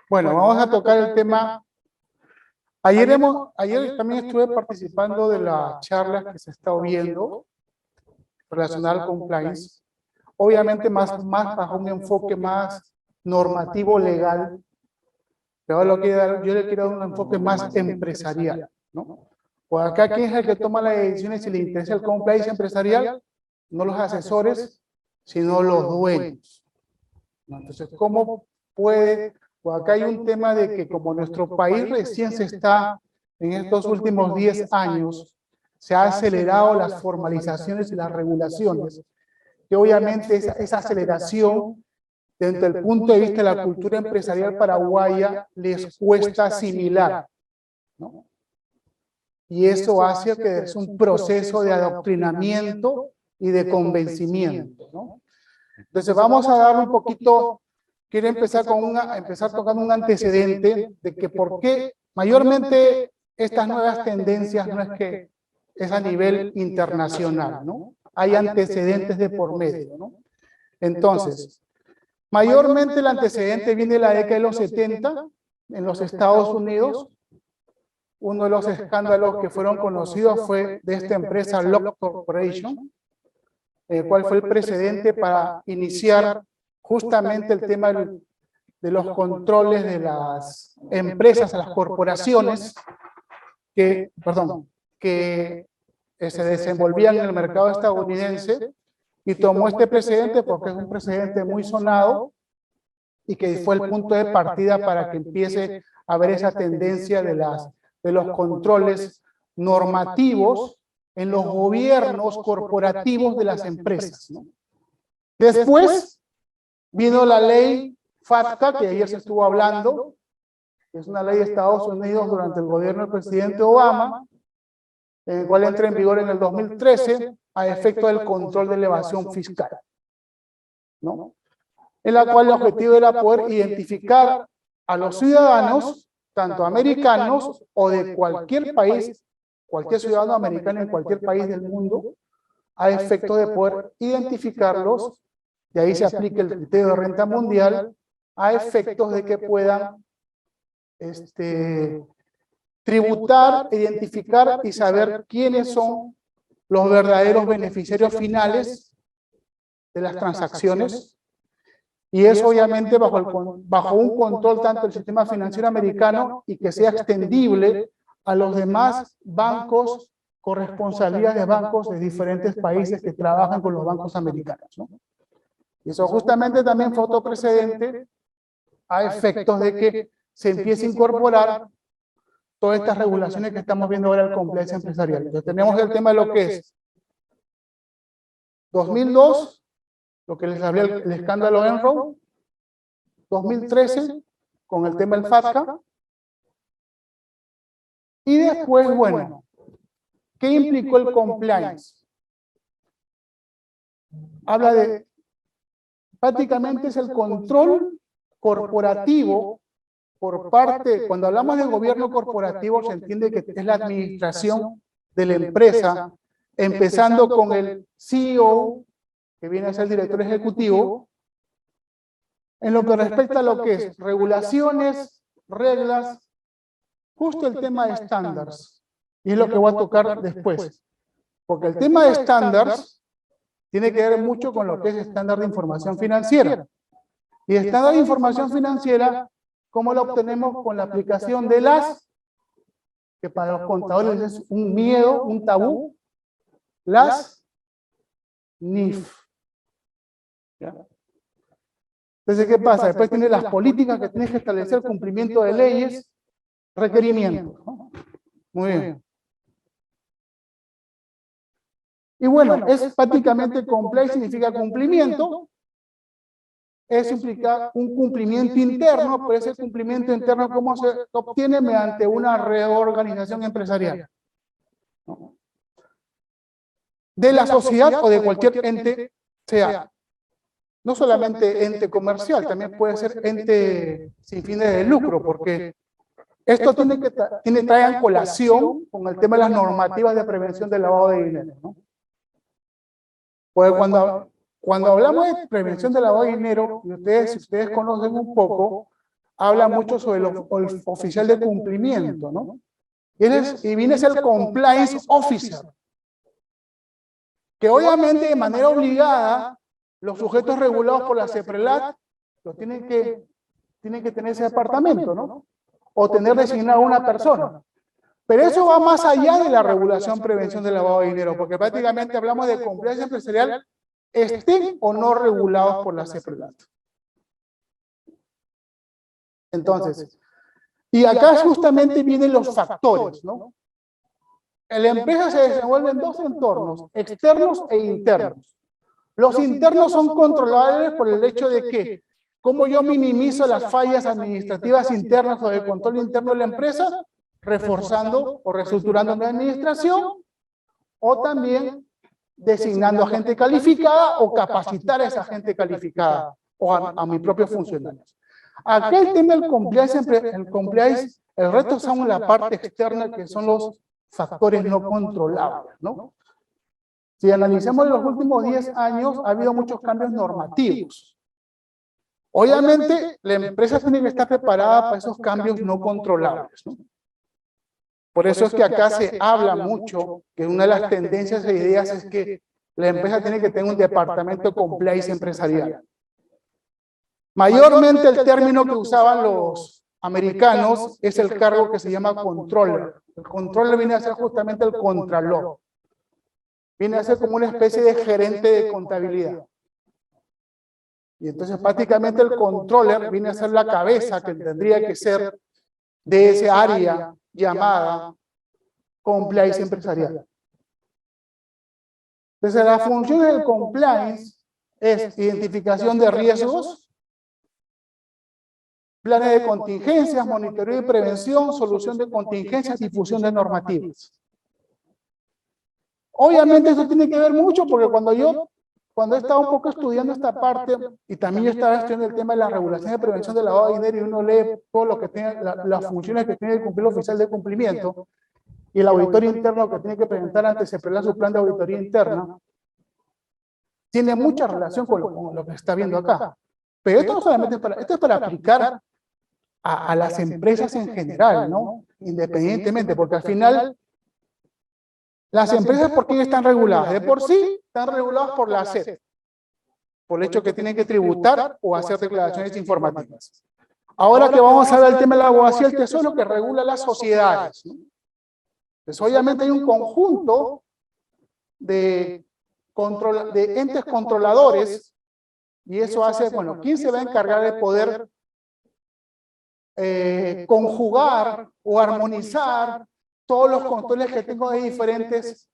Bueno, vamos a tocar el tema. Ayer también estuve participando de las charlas que se está viendo relacionadas al compliance. Obviamente más bajo un enfoque más normativo legal, pero yo le quiero dar un enfoque más empresarial, ¿no? Pues acá, ¿quién es el que toma las decisiones si le interesa el compliance empresarial? No los asesores, sino los dueños, ¿no? Entonces, ¿cómo puede? Pues acá hay un tema de que como nuestro país recién se está, en estos últimos 10 años, se ha acelerado las formalizaciones y las regulaciones, que obviamente esa aceleración, desde el punto de vista de la cultura empresarial paraguaya, les cuesta asimilar, ¿no? Y eso hace que es un proceso de adoctrinamiento y de convencimiento, ¿no? Entonces vamos a darle un poquito, quiero empezar tocando un antecedente de que por qué mayormente estas nuevas tendencias no es que es a nivel internacional, ¿no? Hay antecedentes de por medio, ¿no? Entonces, mayormente el antecedente viene de la década de los 70 en los Estados Unidos. Uno de los escándalos que fueron conocidos fue de esta empresa Lock Corporation, el cual fue el precedente para iniciar justamente el tema de los controles de las empresas, a las corporaciones que se desenvolvían en el mercado estadounidense, y tomó este precedente porque es un precedente muy sonado y que fue el punto de partida para que empiece a haber esa tendencia de los controles normativos en los gobiernos corporativos de las empresas, ¿no? Después vino la ley FATCA, que ayer se estuvo hablando, que es una ley de Estados Unidos durante el gobierno del presidente Obama, el cual entra en vigor en el 2013 a efecto del control de elevación fiscal, ¿no? En la cual el objetivo era poder identificar a los ciudadanos, tanto americanos o de cualquier país, cualquier ciudadano americano en cualquier país del mundo, a efecto de poder identificarlos, y ahí se aplica el criterio de renta mundial, a efectos de que puedan tributar, identificar y saber quiénes son los verdaderos beneficiarios finales de las transacciones, y eso obviamente bajo un control tanto del sistema financiero americano y que sea extendible a los demás bancos, corresponsalías de bancos de diferentes países que trabajan con los bancos americanos, ¿no? Y eso justamente también fue otro precedente a efectos de que se empiece a incorporar todas estas regulaciones que estamos viendo ahora del compliance empresarial. Entonces tenemos el tema de lo que es 2002, lo que les hablé, el escándalo Enron, 2013, con el tema del FATCA, y después, bueno, ¿qué implicó el compliance? Habla de, prácticamente es el control corporativo por parte, cuando hablamos de gobierno corporativo se entiende que es la administración de la empresa, empezando con el CEO, que viene a ser el director ejecutivo, en lo que respecta a lo que es regulaciones, reglas, justo el tema de estándares, y es lo que voy a tocar después, porque el tema de estándares tiene que ver mucho con lo que es estándar de información financiera, y el estándar de información financiera, ¿cómo lo obtenemos? Con la aplicación de que para los contadores es un miedo, un tabú, las NIF. ¿Ya? Entonces, ¿qué pasa? Después tienes las políticas que tienes que establecer, cumplimiento de leyes, requerimientos, ¿no? Muy bien. Y bueno, es prácticamente compliance, significa cumplimiento, eso implica un cumplimiento interno, pero ese cumplimiento interno, ¿cómo se obtiene? Mediante una reorganización empresarial, ¿no? De la sociedad o de cualquier ente, sea no solamente ente comercial, también puede ser ente sin fines de lucro, porque esto trae en colación con el tema de las normativas de prevención del lavado de dinero, ¿no? Pues cuando hablamos de prevención del lavado de dinero, si ustedes conocen un poco, habla mucho sobre el oficial de cumplimiento, ¿no? Y viene a ser el compliance officer, que obviamente de manera obligada, los sujetos regulados por la CEPRELAT tienen que tener ese departamento, ¿no? O tener designado a una persona. Pero eso va más allá de la regulación prevención del lavado de dinero, porque prácticamente hablamos de compliance empresarial, estén o no regulados por la CEPRELAT. Entonces, y acá justamente vienen los factores, ¿no? En la empresa se desenvuelven dos entornos, externos e internos. Los internos son controlables por el hecho de que, como yo minimizo las fallas administrativas internas o de control interno de la empresa, reforzando o reestructurando mi administración, o también designando a gente calificada o capacitar a esa gente calificada o a mis propios funcionarios. Acá el tema del compliance, el reto son la parte externa, que son los factores no controlables, ¿no? Si analizamos los últimos 10 años, ha habido muchos cambios normativos. Obviamente, la empresa tiene que estar preparada para esos cambios no controlables, ¿no? Por eso es que acá se habla mucho, que una de las tendencias e ideas es que la empresa tiene que tener un departamento de compliance empresarial. Mayormente el término que usaban los americanos es el cargo que se llama controller. El controller viene a ser justamente el contralor. Viene a ser como una especie de gerente de contabilidad. Y entonces prácticamente el controller viene a ser la cabeza que tendría que ser de ese área llamada compliance empresarial. Entonces la función del compliance es identificación de riesgos, planes de contingencias, monitoreo y prevención, solución de contingencias, difusión de normativas. Obviamente eso tiene que ver mucho porque cuando he estado un poco estudiando esta parte, y también yo estaba estudiando el tema de la regulación de prevención del lavado de dinero, y uno lee todo lo que tiene, las funciones que tiene que cumplir el oficial de cumplimiento, y el auditor interno que tiene que presentar ante CEPRELAT su plan de auditoría interna, tiene mucha relación con lo que se está viendo acá. Pero esto no solamente es esto es para aplicar a las empresas en general, ¿no? Independientemente, porque al final, las empresas, ¿por qué están reguladas? De por sí, están reguladas por la SED, por el hecho que tienen que tributar o hacer declaraciones informativas. Ahora que vamos a ver el tema de la abogacía del tesoro, que regula las sociedades, ¿no? Pues obviamente hay un conjunto de entes controladores, y eso hace, bueno, ¿quién se va a encargar de poder conjugar o armonizar todos los controles que tengo de diferentes?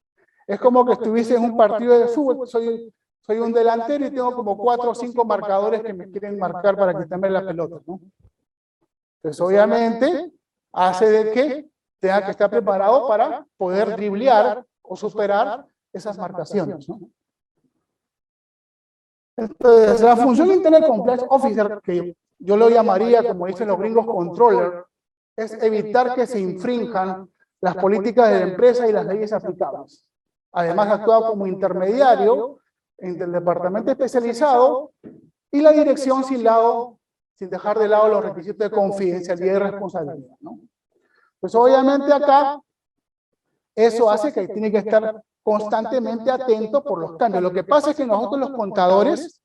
Es como que estuviese en un partido de fútbol, soy un delantero y tengo como 4 o 5 marcadores que me quieren marcar para quitarme la pelota, ¿no? Entonces, obviamente, hace de que tenga que estar preparado para poder driblear o superar esas marcaciones, ¿no? Entonces, la función interna del compliance officer, que yo lo llamaría, como dicen los gringos, controller, es evitar que se infrinjan las políticas de la empresa y las leyes aplicables. Además, actúa como intermediario entre el departamento especializado y la dirección sin dejar de lado los requisitos de confidencialidad y responsabilidad, ¿no? Pues obviamente acá, eso hace que tiene que estar constantemente atento por los cambios. Lo que pasa es que nosotros los contadores,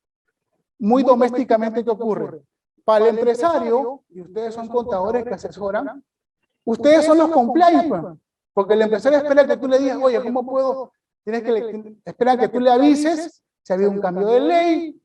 muy domésticamente, ¿qué ocurre? Para el empresario, y ustedes son contadores que asesoran, ustedes son los compliance, pues, porque el empresario espera que tú le digas, oye, ¿cómo puedo? Espera que tú le avises si ha habido un cambio de ley,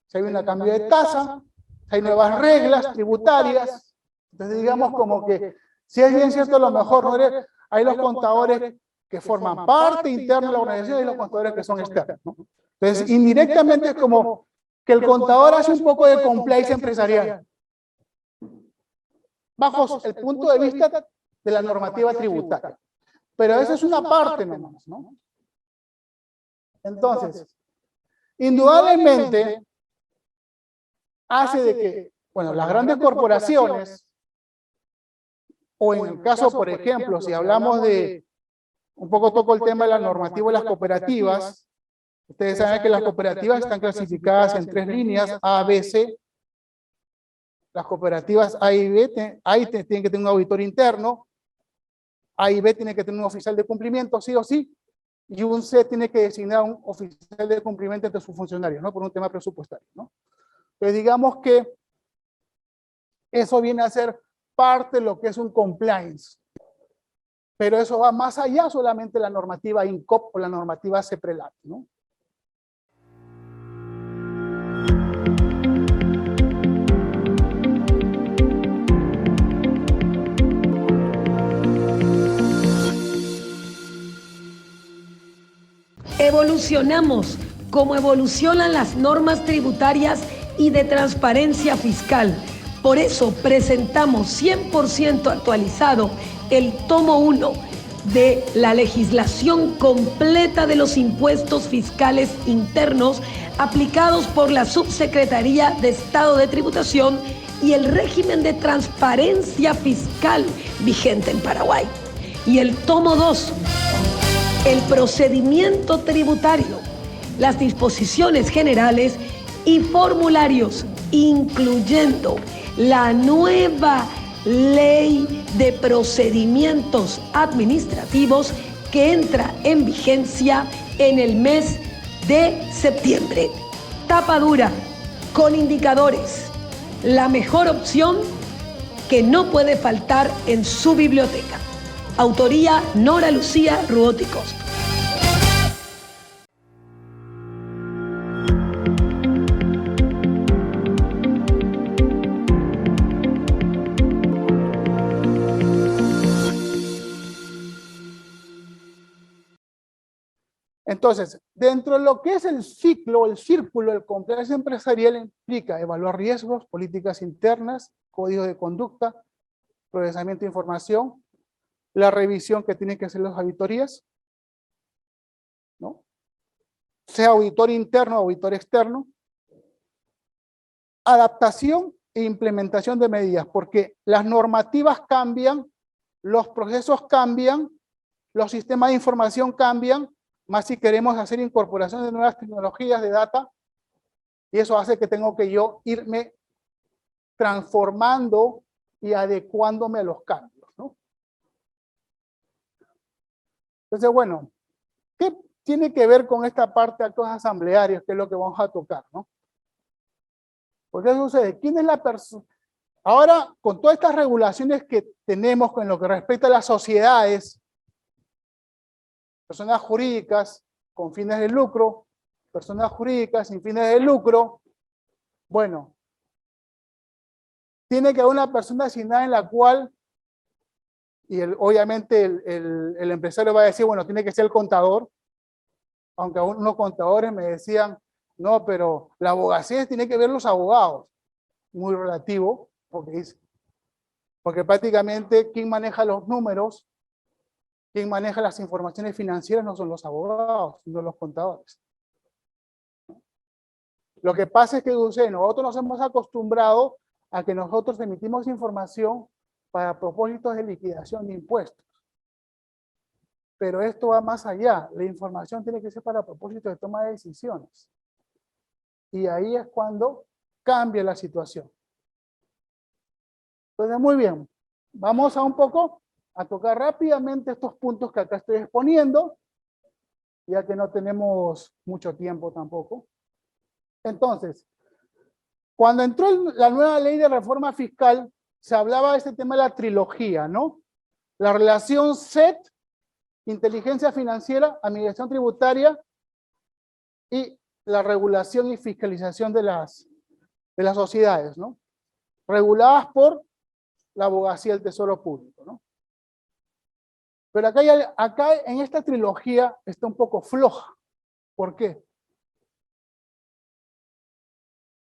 si ha habido un cambio de tasa, si hay nuevas reglas tributarias. Entonces digamos como que, si es bien cierto, a lo mejor no hay los contadores que forman parte interna de la organización y los contadores que son externos, ¿no? Entonces, indirectamente es como que el contador hace un poco de compliance empresarial, bajo el punto de vista de la normativa tributaria. Pero esa es una parte nomás, ¿no? Entonces, indudablemente, hace de que, bueno, las grandes corporaciones, o en el caso, por ejemplo, si hablamos de, un poco toco el tema de la normativa de las cooperativas, ustedes saben que las cooperativas están clasificadas en 3 líneas, A, B, C. Las cooperativas A y B tienen que tener un auditor interno, A y B tiene que tener un oficial de cumplimiento, sí o sí, y un C tiene que designar un oficial de cumplimiento entre sus funcionarios, ¿no? Por un tema presupuestario, ¿no? Entonces digamos que eso viene a ser parte de lo que es un compliance. Pero eso va más allá solamente de la normativa INCOP o la normativa CEPRELAT, ¿no? Evolucionamos como evolucionan las normas tributarias y de transparencia fiscal. Por eso presentamos 100% actualizado el tomo 1 de la legislación completa de los impuestos fiscales internos aplicados por la Subsecretaría de Estado de Tributación y el régimen de transparencia fiscal vigente en Paraguay. Y el tomo 2, el procedimiento tributario, las disposiciones generales y formularios, incluyendo la nueva ley de procedimientos administrativos que entra en vigencia en el mes de septiembre. Tapa dura, con indicadores, la mejor opción que no puede faltar en su biblioteca. Autoría Nora Lucía Ruoti Cosp. Entonces, dentro de lo que es el círculo, el compliance empresarial implica evaluar riesgos, políticas internas, códigos de conducta, procesamiento de información, la revisión que tienen que hacer las auditorías, ¿no? Sea auditor interno o auditor externo, adaptación e implementación de medidas, porque las normativas cambian, los procesos cambian, los sistemas de información cambian, más si queremos hacer incorporación de nuevas tecnologías de data, y eso hace que tengo que yo irme transformando y adecuándome a los cambios, ¿no? Entonces, bueno, ¿qué tiene que ver con esta parte de actos asamblearios, que es lo que vamos a tocar, ¿no? Porque ¿qué sucede? ¿Quién es la persona? Ahora, con todas estas regulaciones que tenemos con lo que respecta a las sociedades, personas jurídicas con fines de lucro, personas jurídicas sin fines de lucro, bueno, tiene que haber una persona asignada en la cual, y obviamente el empresario va a decir, bueno, tiene que ser el contador, aunque unos contadores me decían, no, pero la abogacía tiene que ver los abogados, muy relativo, porque prácticamente quien maneja los números, quien maneja las informaciones financieras no son los abogados, sino los contadores. Lo que pasa es que nosotros nos hemos acostumbrado a que nosotros emitimos información para propósitos de liquidación de impuestos. Pero esto va más allá. La información tiene que ser para propósitos de toma de decisiones. Y ahí es cuando cambia la situación. Entonces, muy bien. Vamos a tocar rápidamente estos puntos que acá estoy exponiendo, ya que no tenemos mucho tiempo tampoco. Entonces, cuando entró la nueva ley de reforma fiscal, se hablaba de este tema de la trilogía, ¿no? La relación SET, inteligencia financiera, administración tributaria y la regulación y fiscalización de las sociedades, ¿no? Reguladas por la abogacía del Tesoro Público, ¿no? Pero acá en esta trilogía está un poco floja. ¿Por qué?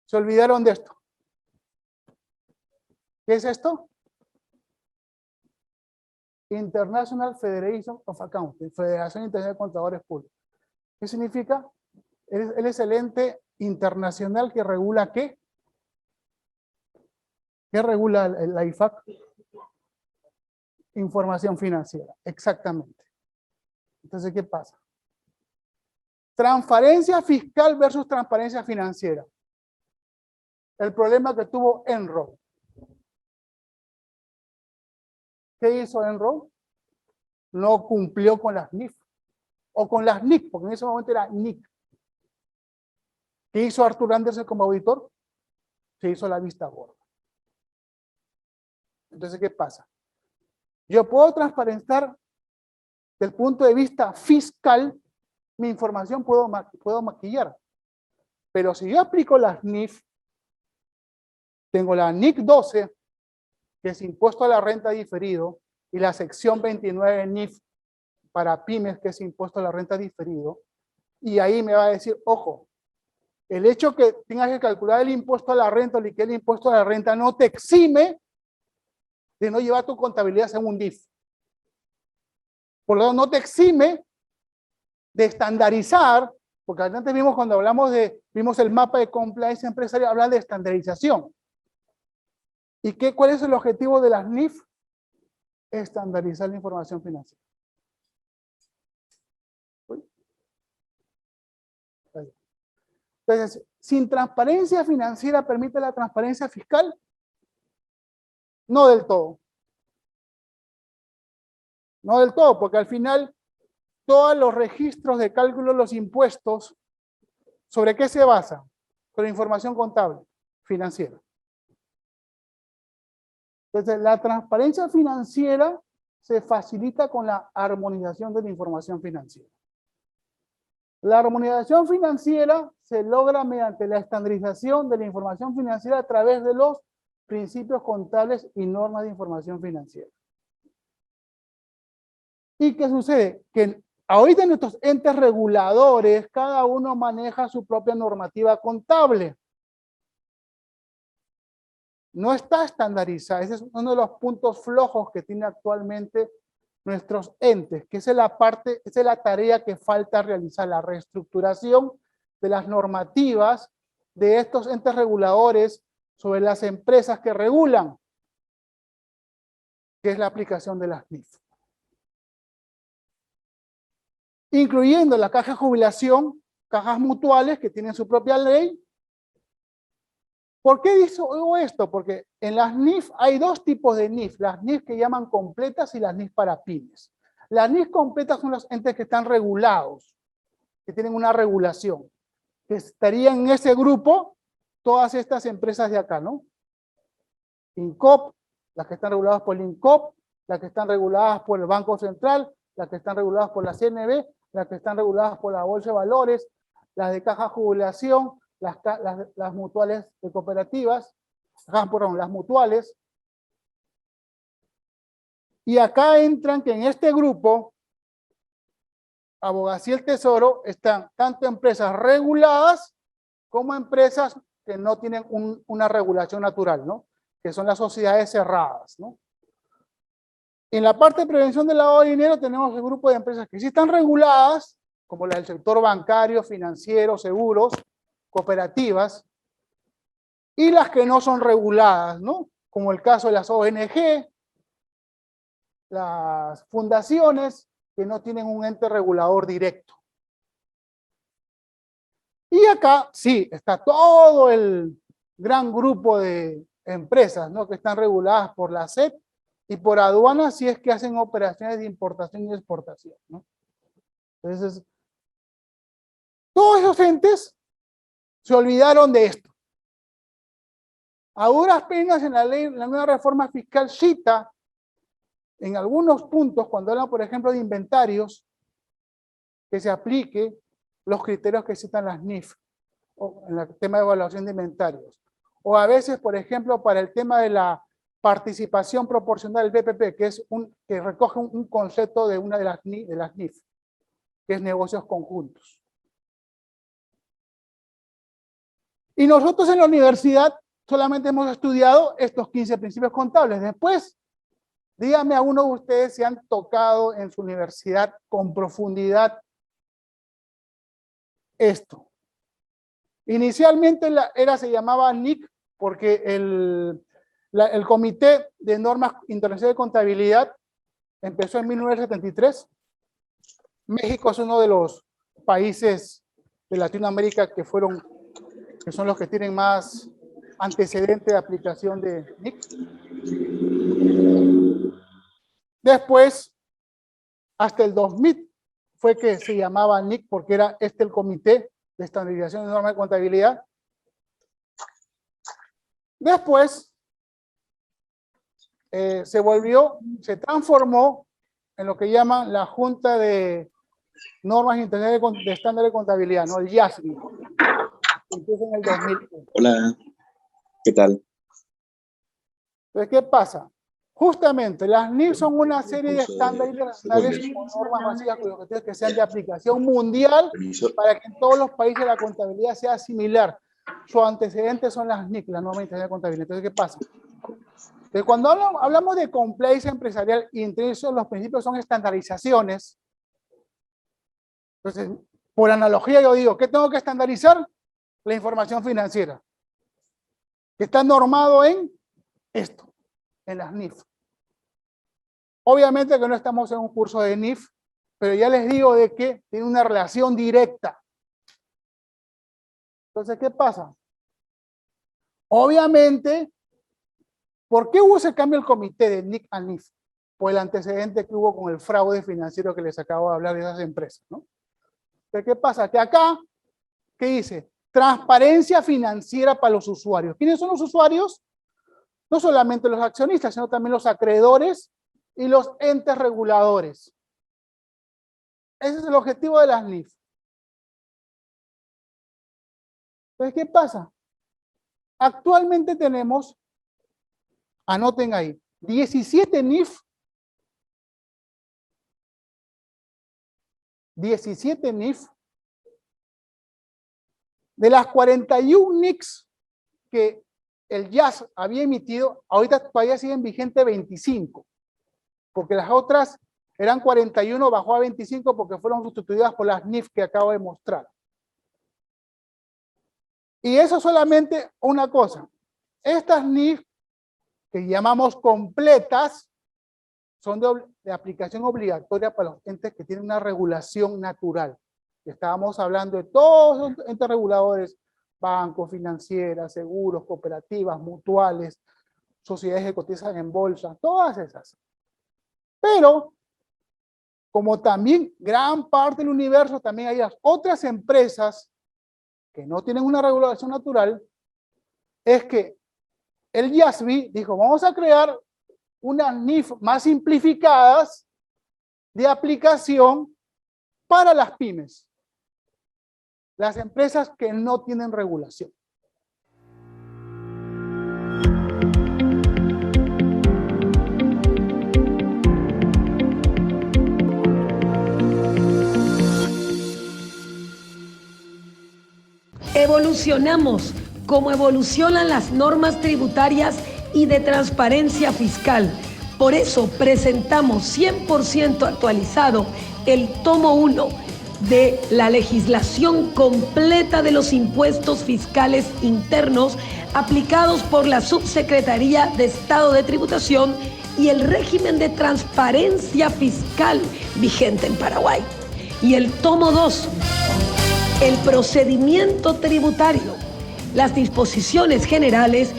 Se olvidaron de esto. ¿Qué es esto? International Federation of Accounting, Federación Internacional de Contadores Públicos. ¿Qué significa? Él es el ente internacional que regula ¿qué? ¿Qué regula la IFAC? Información financiera, exactamente. Entonces, ¿qué pasa? Transparencia fiscal versus transparencia financiera. El problema que tuvo Enron. ¿Qué hizo Enron? No cumplió con las NIF, o con las NIC, porque en ese momento era NIC. ¿Qué hizo Arthur Andersen como auditor? Se hizo la vista gorda. Entonces, ¿qué pasa? Yo puedo transparentar desde el punto de vista fiscal, mi información puedo maquillar. Pero si yo aplico las NIF, tengo la NIC 12, que es impuesto a la renta diferido, y la sección 29 NIF para pymes, que es impuesto a la renta diferido, y ahí me va a decir, ojo, el hecho que tengas que calcular el impuesto a la renta o liquidar el impuesto a la renta no te exime de no llevar tu contabilidad según un DIF. Por lo tanto, no te exime de estandarizar, porque antes vimos cuando vimos el mapa de compliance empresarial, hablan de estandarización. ¿Y cuál es el objetivo de las NIF? Estandarizar la información financiera. Entonces, ¿sin transparencia financiera permite la transparencia fiscal? No del todo. No del todo, porque al final todos los registros de cálculo de los impuestos, ¿sobre qué se basan? Sobre información contable, financiera. Entonces, la transparencia financiera se facilita con la armonización de la información financiera. La armonización financiera se logra mediante la estandarización de la información financiera a través de los principios contables y normas de información financiera. ¿Y qué sucede? Que ahorita nuestros entes reguladores, cada uno maneja su propia normativa contable. No está estandarizada. Ese es uno de los puntos flojos que tiene actualmente nuestros entes, que esa es la tarea que falta realizar, la reestructuración de las normativas de estos entes reguladores sobre las empresas que regulan, que es la aplicación de las NIF. Incluyendo la caja de jubilación, cajas mutuales que tienen su propia ley. ¿Por qué digo esto? Porque en las NIF hay dos tipos de NIF, las NIF que llaman completas y las NIF para pymes. Las NIF completas son los entes que están regulados, que tienen una regulación, que estarían en ese grupo todas estas empresas de acá, ¿no? INCOP, las que están reguladas por el INCOP, las que están reguladas por el Banco Central, las que están reguladas por la CNB, las que están reguladas por la Bolsa de Valores, las de caja de jubilación, las mutuales de cooperativas, las mutuales. Y acá entran que en este grupo, Abogacía y el Tesoro, están tanto empresas reguladas como empresas que no tienen una regulación natural, ¿no? Que son las sociedades cerradas, ¿no? En la parte de prevención del lavado de dinero tenemos el grupo de empresas que sí están reguladas, como las del sector bancario, financiero, seguros, cooperativas, y las que no son reguladas, ¿no? Como el caso de las ONG, las fundaciones que no tienen un ente regulador directo. Y acá sí, está todo el gran grupo de empresas, ¿no? Que están reguladas por la SEC y por aduanas si es que hacen operaciones de importación y exportación, ¿no? Entonces, todos esos entes se olvidaron de esto. A duras penas en la ley, la nueva reforma fiscal cita en algunos puntos, cuando hablan, por ejemplo, de inventarios, que se aplique los criterios que citan las NIF, o en el tema de evaluación de inventarios. O a veces, por ejemplo, para el tema de la participación proporcional del BPP, que recoge un concepto de una de las NIF, que es negocios conjuntos. Y nosotros en la universidad solamente hemos estudiado estos 15 principios contables. Después, díganme a uno de ustedes si han tocado en su universidad con profundidad esto. Inicialmente se llamaba NIC porque el Comité de Normas Internacionales de Contabilidad empezó en 1973. México es uno de los países de Latinoamérica que son los que tienen más antecedente de aplicación de NIC. Después, hasta el 2000 fue que se llamaba NIC, porque era el Comité de Estandarización de Normas de Contabilidad. Después, se transformó en lo que llaman la Junta de Normas Internacionales de Estándar de Contabilidad, ¿no? El YASB. Empieza en el 2001. Hola, ¿qué tal? Entonces, ¿qué pasa? Justamente, las NIF son una serie de estándares internacionales con normas básicas con objetivos que sean de aplicación mundial para que en todos los países la contabilidad sea similar. Su antecedente son las NIC, la norma internacional de contabilidad. Entonces, ¿qué pasa? Entonces, cuando hablamos de compliance empresarial, y entre esos los principios son estandarizaciones. Entonces, por analogía yo digo, ¿qué tengo que estandarizar? La información financiera. Que está normado en esto, en las NIF. Obviamente que no estamos en un curso de NIF, pero ya les digo de que tiene una relación directa. Entonces, ¿qué pasa? Obviamente, ¿por qué hubo ese cambio del comité de NIC a NIF? Por el antecedente que hubo con el fraude financiero que les acabo de hablar de esas empresas, ¿no? Entonces, ¿qué pasa? Que acá, ¿qué dice? Transparencia financiera para los usuarios. ¿Quiénes son los usuarios? No solamente los accionistas, sino también los acreedores y los entes reguladores. Ese es el objetivo de las NIF. Entonces, ¿qué pasa? Actualmente tenemos, anoten ahí, 17 NIF, 17 NIF, de las 41 NICs que el YAS había emitido, ahorita todavía siguen vigentes 25, porque las otras eran 41, bajó a 25 porque fueron sustituidas por las NIF que acabo de mostrar. Y eso solamente una cosa, estas NIF que llamamos completas son de aplicación obligatoria para los entes que tienen una regulación natural. Estábamos hablando de todos los entes reguladores, bancos, financieras, seguros, cooperativas, mutuales, sociedades que cotizan en bolsa, todas esas. Pero, como también gran parte del universo, también hay las otras empresas que no tienen una regulación natural, es que el YASB dijo, vamos a crear unas NIF más simplificadas de aplicación para las pymes, las empresas que no tienen regulación. Evolucionamos como evolucionan las normas tributarias y de transparencia fiscal. Por eso presentamos 100% actualizado el tomo 1 de la legislación completa de los impuestos fiscales internos aplicados por la Subsecretaría de Estado de Tributación y el régimen de transparencia fiscal vigente en Paraguay. Y el tomo 2, el procedimiento tributario, las disposiciones generales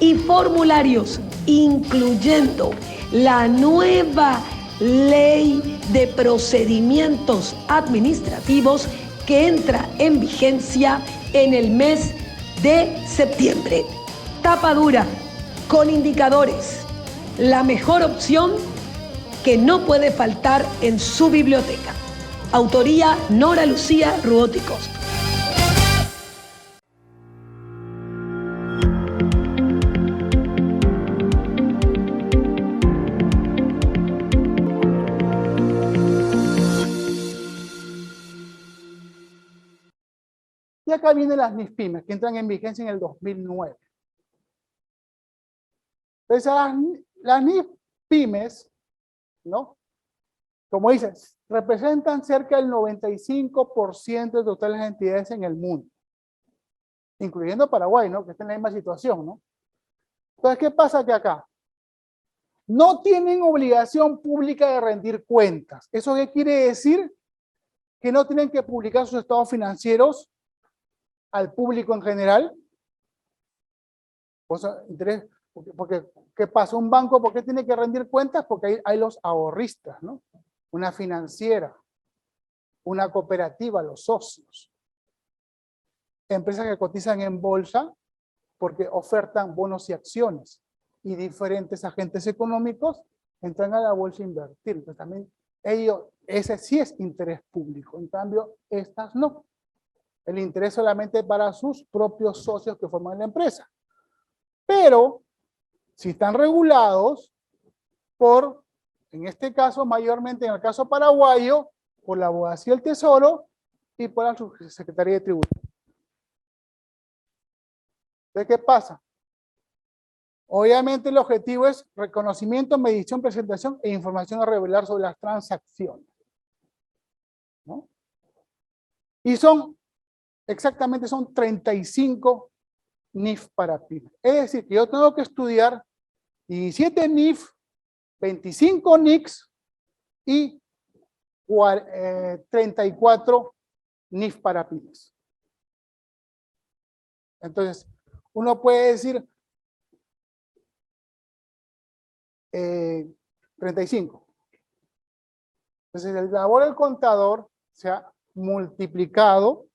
y formularios, incluyendo la nueva ley de procedimientos administrativos que entra en vigencia en el mes de septiembre. Tapa dura, con indicadores, la mejor opción que no puede faltar en su biblioteca. Autoría Nora Lucía Ruoti Costa. Y acá vienen las NIF pymes que entran en vigencia en el 2009. Entonces, las NIF pymes, ¿no? Como dices, representan cerca del 95% de todas las entidades en el mundo, incluyendo Paraguay, ¿no? Que está en la misma situación, ¿no? Entonces, ¿qué pasa que acá? No tienen obligación pública de rendir cuentas. ¿Eso qué quiere decir? Que no tienen que publicar sus estados financieros al público en general. O sea, Porque ¿qué pasa? Un banco, ¿por qué tiene que rendir cuentas? Porque hay los ahorristas, ¿no? Una financiera, una cooperativa, los socios. Empresas que cotizan en bolsa porque ofertan bonos y acciones. Y diferentes agentes económicos entran a la bolsa a invertir. Entonces también ese sí es interés público. En cambio, estas no. El interés solamente para sus propios socios que forman la empresa. Pero si están regulados por, en este caso, mayormente en el caso paraguayo, por la Abogacía del Tesoro y por la Subsecretaría de Tributos. ¿De qué pasa? Obviamente el objetivo es reconocimiento, medición, presentación e información a revelar sobre las transacciones, ¿no? Y exactamente son 35 NIF para pymes. Es decir, que yo tengo que estudiar 17 NIF, 25 NICs y 34 NIF para pymes. Entonces, uno puede decir 35. Entonces, el labor del contador se ha multiplicado,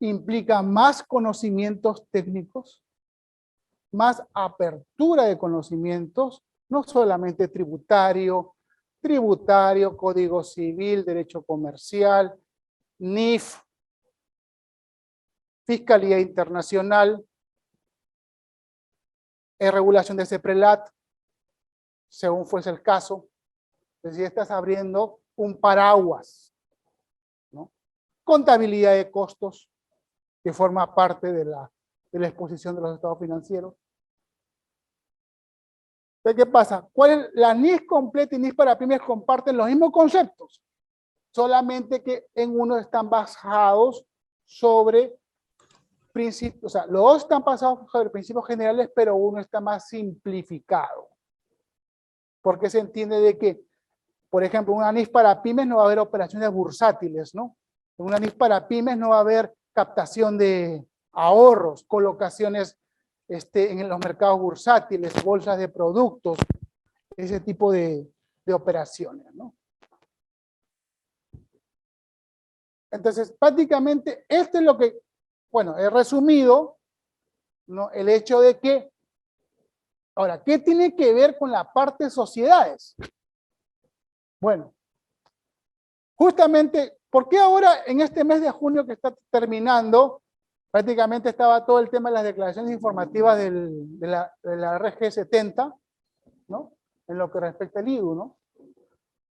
implica más conocimientos técnicos, más apertura de conocimientos, no solamente tributario, código civil, derecho comercial, NIF, fiscalía internacional, regulación de CEPRELAT, según fuese el caso. Entonces ya estás abriendo un paraguas, ¿no? Contabilidad de costos, que forma parte de la exposición de los estados financieros. Entonces, ¿qué pasa? La NIF completa y NIF para pymes comparten los mismos conceptos, solamente que en uno están basados sobre principios, o sea, los dos están basados sobre principios generales, pero uno está más simplificado. Porque se entiende de que, por ejemplo, en una NIF para pymes no va a haber operaciones bursátiles, ¿no? En una NIF para pymes no va a haber captación de ahorros, colocaciones en los mercados bursátiles, bolsas de productos, ese tipo de operaciones, ¿no? Entonces, prácticamente, esto es lo que, bueno, he resumido, ¿no? El hecho de que, ahora, ¿qué tiene que ver con la parte de sociedades? Bueno, justamente, ¿por qué ahora en este mes de junio que está terminando, prácticamente estaba todo el tema de las declaraciones informativas de la RG 70, ¿no? En lo que respecta al IDU, ¿no?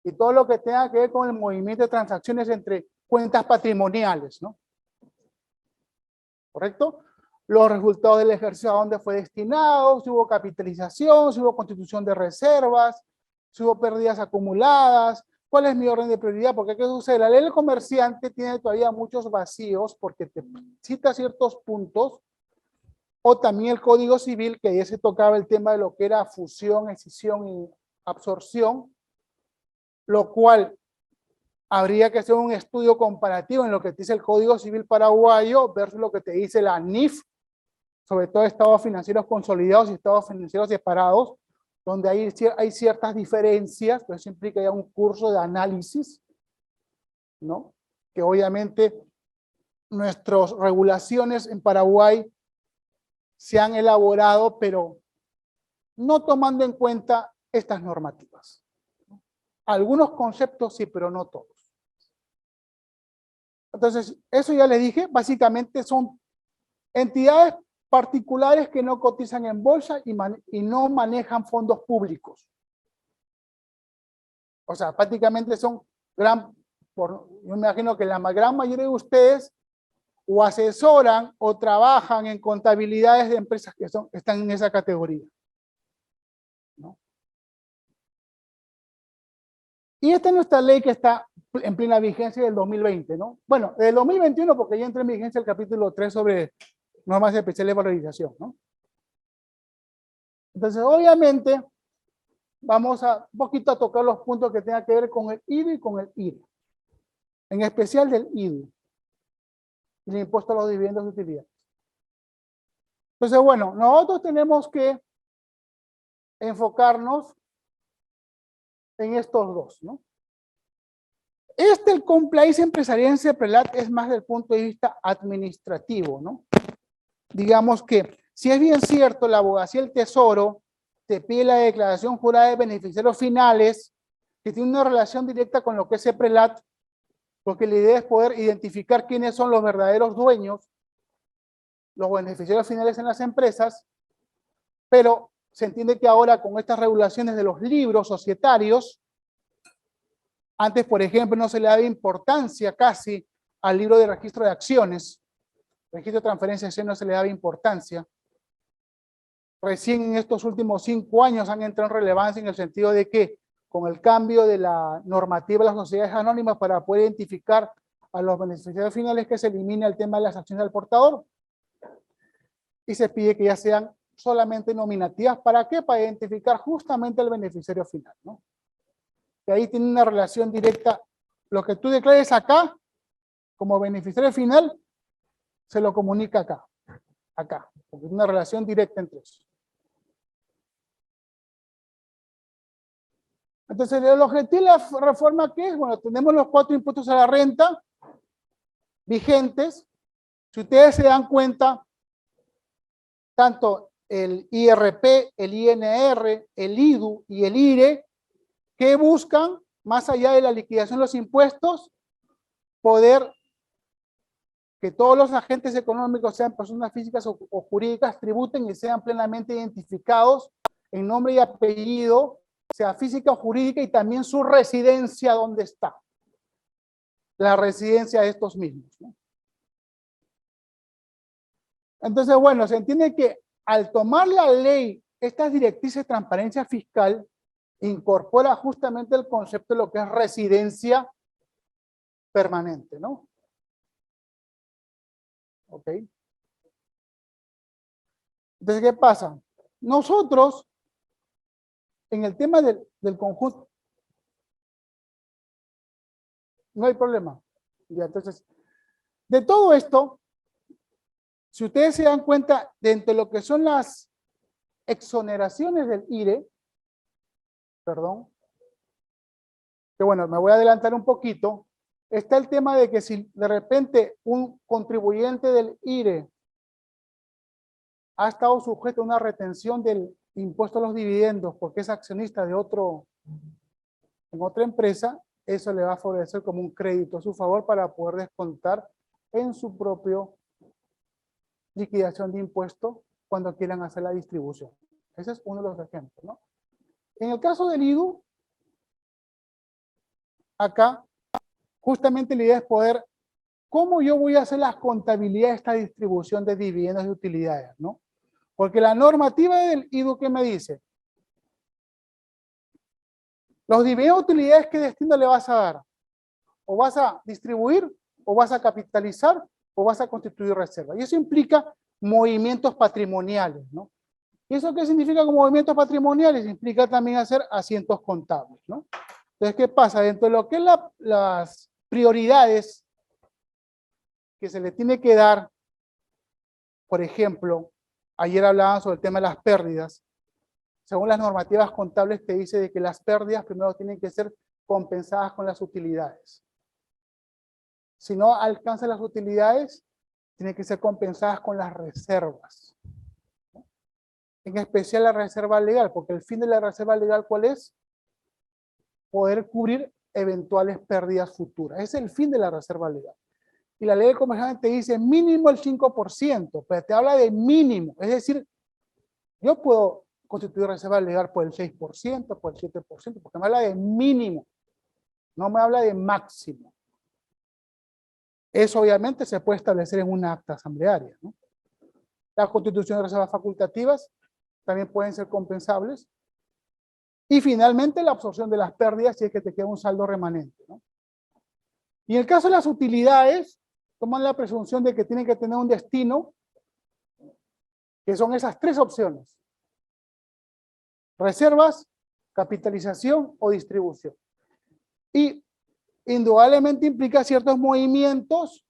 Y todo lo que tenga que ver con el movimiento de transacciones entre cuentas patrimoniales, ¿no? ¿Correcto? Los resultados del ejercicio, a dónde fue destinado, si hubo capitalización, si hubo constitución de reservas, si hubo pérdidas acumuladas, cuál es mi orden de prioridad, porque ¿qué sucede? La ley del comerciante tiene todavía muchos vacíos porque te cita ciertos puntos, o también el Código Civil, que ya se tocaba el tema de lo que era fusión, escisión y absorción, lo cual habría que hacer un estudio comparativo en lo que te dice el Código Civil paraguayo versus lo que te dice la NIF, sobre todo estados financieros consolidados y estados financieros separados, donde hay ciertas diferencias, pero eso implica ya un curso de análisis, ¿no? Que obviamente nuestras regulaciones en Paraguay se han elaborado, pero no tomando en cuenta estas normativas. Algunos conceptos sí, pero no todos. Entonces, eso ya les dije, básicamente son entidades particulares que no cotizan en bolsa y no manejan fondos públicos. O sea, prácticamente son yo me imagino que la gran mayoría de ustedes o asesoran o trabajan en contabilidades de empresas que están en esa categoría, ¿no? Y esta es nuestra ley que está en plena vigencia del 2020, ¿no? Bueno, del 2021 porque ya entró en vigencia el capítulo 3 sobre normas especiales de valorización, ¿no? Entonces, obviamente, vamos un poquito a tocar los puntos que tengan que ver con el IDU y con el IRE. En especial del IDU. El impuesto a los dividendos de utilidades. Entonces, bueno, nosotros tenemos que enfocarnos en estos dos, ¿no? El compliance empresarial en CEPRELAT es más del punto de vista administrativo, ¿no? Digamos que, si es bien cierto, la Abogacía del Tesoro te pide la declaración jurada de beneficiarios finales, que tiene una relación directa con lo que es CEPRELAT, porque la idea es poder identificar quiénes son los verdaderos dueños, los beneficiarios finales en las empresas, pero se entiende que ahora con estas regulaciones de los libros societarios, antes, por ejemplo, no se le daba importancia casi al libro de registro de acciones, registro de transferencia de acciones no se le daba importancia. Recién en estos últimos 5 años han entrado en relevancia en el sentido de que con el cambio de la normativa de las sociedades anónimas para poder identificar a los beneficiarios finales, que se elimina el tema de las acciones del portador y se pide que ya sean solamente nominativas. ¿Para qué? Para identificar justamente al beneficiario final, ¿no? Que ahí tiene una relación directa. Lo que tú declares acá como beneficiario final se lo comunica acá, porque es una relación directa entre eso. Entonces, el objetivo de la reforma, ¿qué es? Bueno, tenemos los 4 impuestos a la renta vigentes. Si ustedes se dan cuenta, tanto el IRP, el INR, el IDU y el IRE, que buscan, más allá de la liquidación de los impuestos, poder que todos los agentes económicos, sean personas físicas o jurídicas, tributen y sean plenamente identificados en nombre y apellido, sea física o jurídica, y también su residencia, ¿dónde está? La residencia de estos mismos, ¿no? Entonces, bueno, se entiende que al tomar la ley, estas directrices de transparencia fiscal, incorpora justamente el concepto de lo que es residencia permanente, ¿no? ¿Ok? Entonces, ¿qué pasa? Nosotros, en el tema del conjunto, no hay problema. Ya, entonces, de todo esto, si ustedes se dan cuenta, dentro de lo que son las exoneraciones del IRE, perdón, que bueno, me voy a adelantar un poquito, está el tema de que si de repente un contribuyente del IRE ha estado sujeto a una retención del impuesto a los dividendos porque es accionista de en otra empresa, eso le va a favorecer como un crédito a su favor para poder descontar en su propio liquidación de impuestos cuando quieran hacer la distribución. Ese es uno de los ejemplos, ¿no? En el caso del IDU, acá, justamente la idea es poder, ¿cómo yo voy a hacer las contabilidades de esta distribución de dividendos y utilidades, ¿no? Porque la normativa del IDU, ¿qué me dice? Los dividendos y utilidades, ¿qué destino le vas a dar? O vas a distribuir, o vas a capitalizar, o vas a constituir reserva. Y eso implica movimientos patrimoniales, ¿no? ¿Y eso qué significa con movimientos patrimoniales? Implica también hacer asientos contables, ¿no? Entonces, ¿qué pasa? Dentro de lo que es las prioridades que se le tiene que dar, por ejemplo, ayer hablaban sobre el tema de las pérdidas. Según las normativas contables te dice de que las pérdidas primero tienen que ser compensadas con las utilidades. Si no alcanzan las utilidades, tienen que ser compensadas con las reservas. En especial la reserva legal, porque el fin de la reserva legal, ¿cuál es? Poder cubrir eventuales pérdidas futuras. Ese es el fin de la reserva legal. Y la ley de comercial te dice mínimo el 5%, pero te habla de mínimo. Es decir, yo puedo constituir reserva legal por el 6%, por el 7%, porque me habla de mínimo, no me habla de máximo. Eso obviamente se puede establecer en una acta asamblearia, ¿no? Las constituciones de reservas facultativas también pueden ser compensables. Y finalmente la absorción de las pérdidas si es que te queda un saldo remanente, ¿no? Y en el caso de las utilidades, toman la presunción de que tienen que tener un destino, que son esas 3 opciones: reservas, capitalización o distribución. Y indudablemente implica ciertos movimientos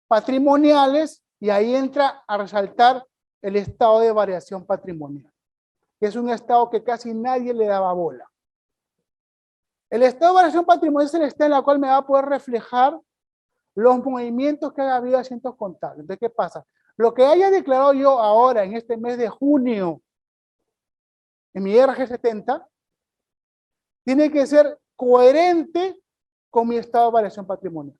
patrimoniales, y ahí entra a resaltar el estado de variación patrimonial. que es un estado que casi nadie le daba bola. El estado de variación patrimonial es el estado en el cual me va a poder reflejar los movimientos que haya habido de asientos contables. Entonces, ¿qué pasa? Lo que haya declarado yo ahora, en este mes de junio, en mi RG70, tiene que ser coherente con mi estado de variación patrimonial.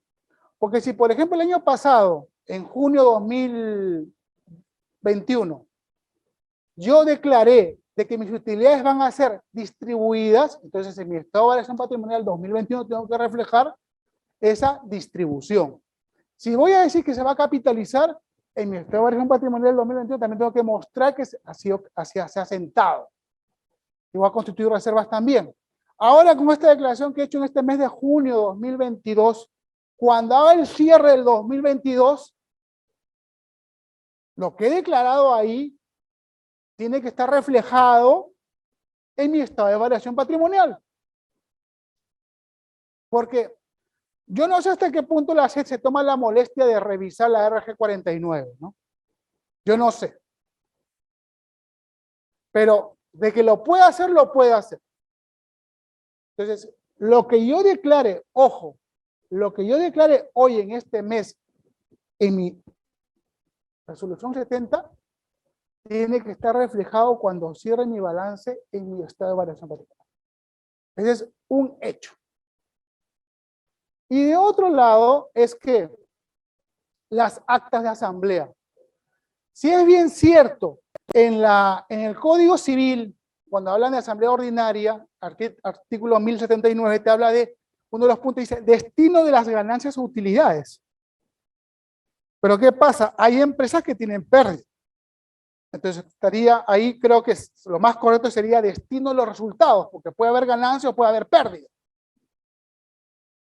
Porque si, por ejemplo, el año pasado, en junio 2021, yo declaré de que mis utilidades van a ser distribuidas, entonces en mi estado de variación patrimonial 2021 tengo que reflejar esa distribución. Si voy a decir que se va a capitalizar, en mi estado de variación patrimonial 2021 también tengo que mostrar que se ha sentado. Y voy a constituir reservas también. Ahora, con esta declaración que he hecho en este mes de junio de 2022, cuando haga el cierre del 2022, lo que he declarado ahí tiene que estar reflejado en mi estado de variación patrimonial. Porque yo no sé hasta qué punto la SED se toma la molestia de revisar la RG49, ¿no? Yo no sé. Pero de que lo puede hacer, lo puede hacer. Entonces, lo que yo declare, ojo, lo que yo declare hoy en este mes en mi resolución 70, tiene que estar reflejado cuando cierre mi balance en mi estado de variación patrimonial. Ese es un hecho. Y de otro lado es que las actas de asamblea. Si es bien cierto, en el Código Civil, cuando hablan de asamblea ordinaria, artículo 1079, te habla de, uno de los puntos dice, destino de las ganancias o utilidades. Pero ¿qué pasa? Hay empresas que tienen pérdida. Entonces estaría ahí, creo que lo más correcto sería destino de los resultados, porque puede haber ganancia o puede haber pérdida.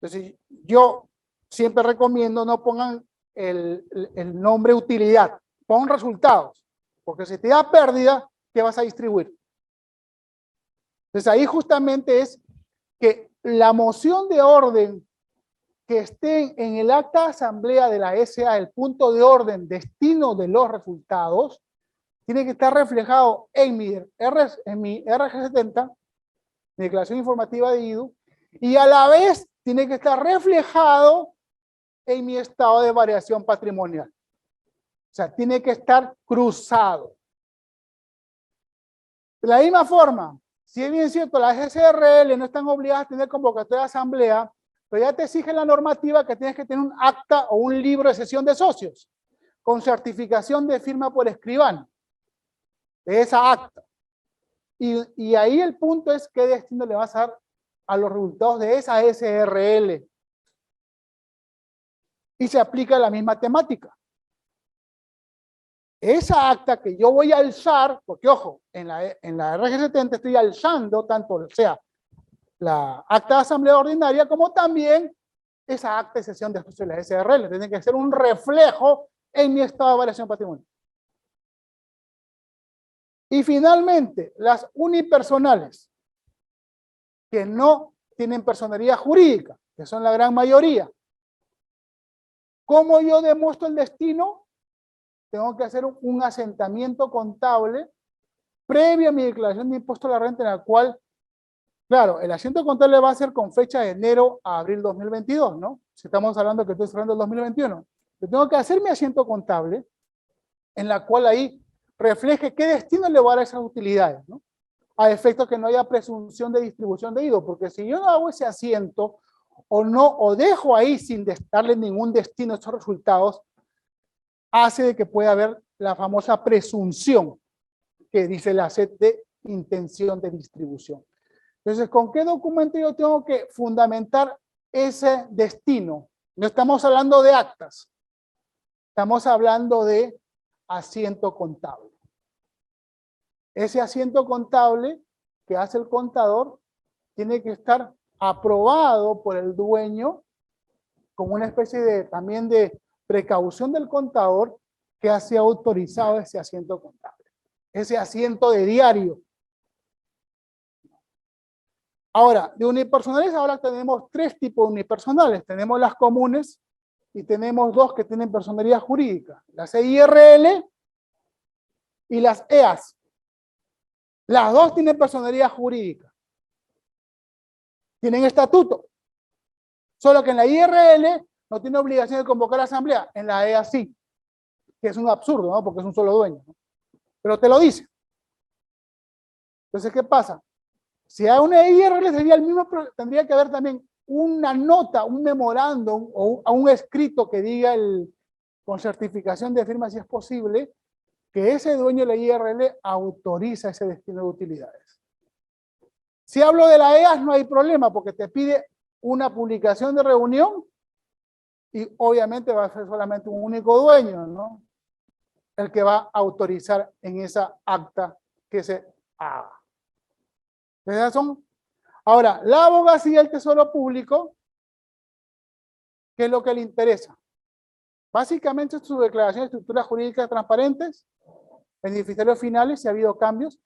Entonces yo siempre recomiendo no pongan el nombre utilidad, pongan resultados, porque si te da pérdida, ¿qué vas a distribuir? Entonces ahí justamente es que la moción de orden que esté en el acta de asamblea de la SA, el punto de orden, destino de los resultados, tiene que estar reflejado en mi RG70, mi declaración informativa de IDU, y a la vez tiene que estar reflejado en mi estado de variación patrimonial. O sea, tiene que estar cruzado. De la misma forma, si es bien cierto, las SRL no están obligadas a tener convocatoria de asamblea, pero ya te exige la normativa que tienes que tener un acta o un libro de cesión de socios, con certificación de firma por escribano, de esa acta. Y ahí el punto es qué destino le vas a dar a los resultados de esa SRL. Y se aplica la misma temática. Esa acta que yo voy a alzar, porque ojo, en la RG70 estoy alzando tanto sea la acta de asamblea ordinaria como también esa acta de cesión de socios de la SRL. Tiene que ser un reflejo en mi estado de variación patrimonial. Y finalmente, las unipersonales, que no tienen personería jurídica, que son la gran mayoría. ¿Cómo yo demuestro el destino? Tengo que hacer un asentamiento contable previo a mi declaración de impuesto a la renta, en la cual, claro, el asiento contable va a ser con fecha de enero a abril 2022, ¿no? Si estamos hablando que estoy cerrando el 2021. Yo tengo que hacer mi asiento contable, en la cual ahí refleje qué destino le voy a dar a esas utilidades, ¿no? A efecto que no haya presunción de distribución de IDO, porque si yo no hago ese asiento, o dejo ahí sin darle ningún destino a esos resultados, hace de que pueda haber la famosa presunción que dice la SED de intención de distribución. Entonces, ¿con qué documento yo tengo que fundamentar ese destino? No estamos hablando de actas, estamos hablando de asiento contable. Ese asiento contable que hace el contador tiene que estar aprobado por el dueño como una especie de también de precaución del contador que ha sido autorizado ese asiento contable, ese asiento de diario. Ahora, de unipersonales ahora tenemos tres tipos de unipersonales. Tenemos las comunes y tenemos dos que tienen personería jurídica, las EIRL y las EAS. Las dos tienen personalidad jurídica. Tienen estatuto. Solo que en la IRL no tiene obligación de convocar a la asamblea. En la EA sí. Que es un absurdo, ¿no? Porque es un solo dueño, ¿no? Pero te lo dice. Entonces, ¿qué pasa? Si hay una IRL sería el mismo, tendría que haber también una nota, un memorándum o un escrito que diga con certificación de firma, si es posible, que ese dueño de la IRL autoriza ese destino de utilidades. Si hablo de la EAS no hay problema porque te pide una publicación de reunión y obviamente va a ser solamente un único dueño, ¿no? El que va a autorizar en esa acta que se haga. ¿Esas son? Ahora, la abogacía del Tesoro Público, ¿qué es lo que le interesa? Básicamente su declaración de estructuras jurídicas transparentes, beneficiarios finales, si ha habido cambios.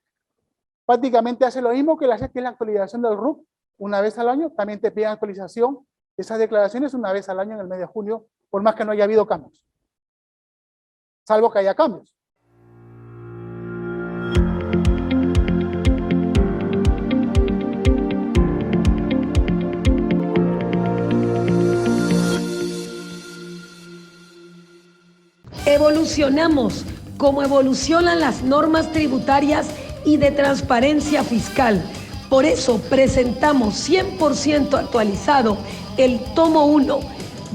Prácticamente hace lo mismo que la actualización del RUC una vez al año. También te piden actualización de esas declaraciones una vez al año en el mes de junio, por más que no haya habido cambios. Salvo que haya cambios. Evolucionamos como evolucionan las normas tributarias y de transparencia fiscal. Por eso presentamos 100% actualizado el tomo 1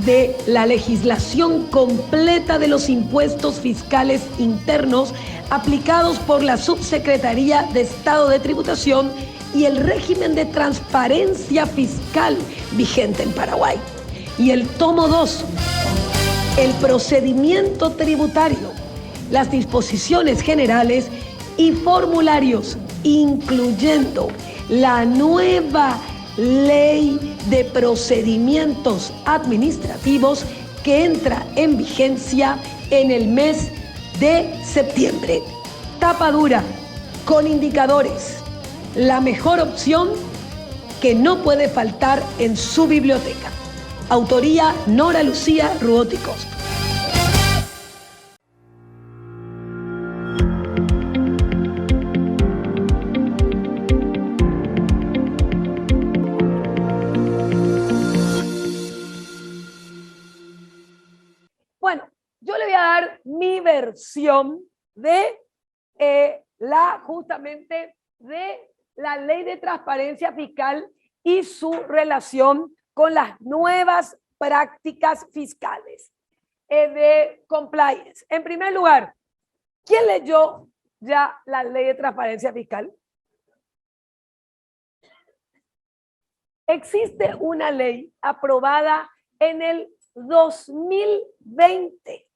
de la legislación completa de los impuestos fiscales internos aplicados por la Subsecretaría de Estado de Tributación y el régimen de transparencia fiscal vigente en Paraguay. Y el tomo 2, el procedimiento tributario, las disposiciones generales y formularios, incluyendo la nueva ley de procedimientos administrativos que entra en vigencia en el mes de septiembre. Tapa dura, con indicadores, la mejor opción que no puede faltar en su biblioteca. Autoría Nora Lucía Ruotti Cosp. Bueno, yo le voy a dar mi versión de justamente de la ley de transparencia fiscal y su relación con las nuevas prácticas fiscales de compliance. En primer lugar, ¿quién leyó ya la ley de transparencia fiscal? Existe una ley aprobada en el 2020